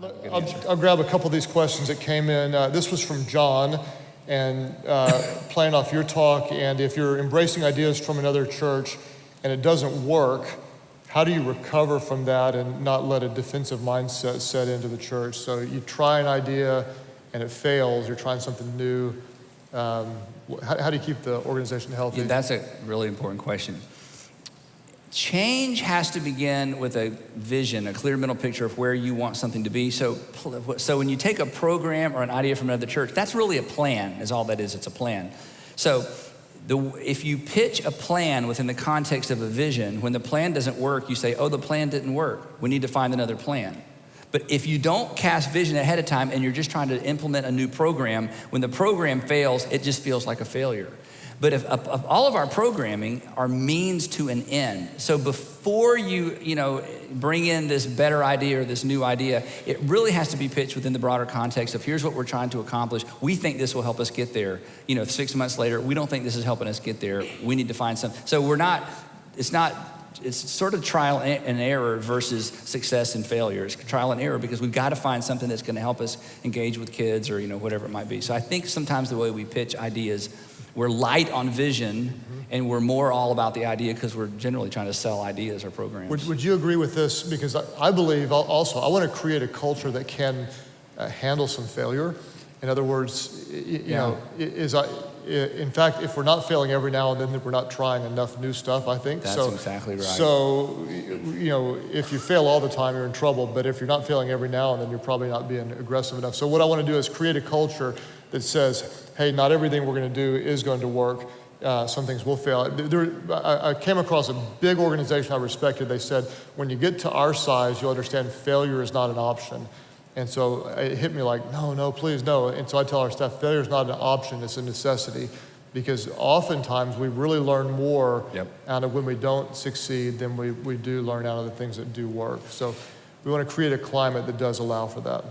I'll grab a couple of these questions that came in. This was from John, and playing off your talk, and if you're embracing ideas from another church and it doesn't work, how do you recover from that and not let a defensive mindset set into the church? So you try an idea and it fails, you're trying something new. How do you keep the organization healthy? Yeah, that's a really important question. Change has to begin with a vision, a clear mental picture of where you want something to be. So when you take a program or an idea from another church, that's really a plan, is all that is, it's a plan. So if you pitch a plan within the context of a vision, when the plan doesn't work, you say, oh, the plan didn't work. We need to find another plan. But if you don't cast vision ahead of time and you're just trying to implement a new program, when the program fails, it just feels like a failure. But if all of our programming are means to an end. So before you bring in this better idea or this new idea, it really has to be pitched within the broader context of here's what we're trying to accomplish. We think this will help us get there. 6 months later, we don't think this is helping us get there. We need to find something. So it's sort of trial and error versus success and failure. It's trial and error because we've got to find something that's going to help us engage with kids or whatever it might be. So I think sometimes the way we pitch ideas, we're light on vision and we're more all about the idea because we're generally trying to sell ideas or programs. Would you agree with this? Because I believe also, I want to create a culture that can handle some failure. In other words, in fact, if we're not failing every now and then we're not trying enough new stuff, I think. That's exactly right. So, if you fail all the time, you're in trouble. But if you're not failing every now and then, you're probably not being aggressive enough. So what I want to do is create a culture that says, hey, not everything we're going to do is going to work. Some things will fail. I came across a big organization I respected. They said, when you get to our size, you'll understand failure is not an option. And so it hit me like, no, please, no. And so I tell our staff, failure is not an option, it's a necessity. Because oftentimes we really learn more out of when we don't succeed than we do learn out of the things that do work. So we want to create a climate that does allow for that.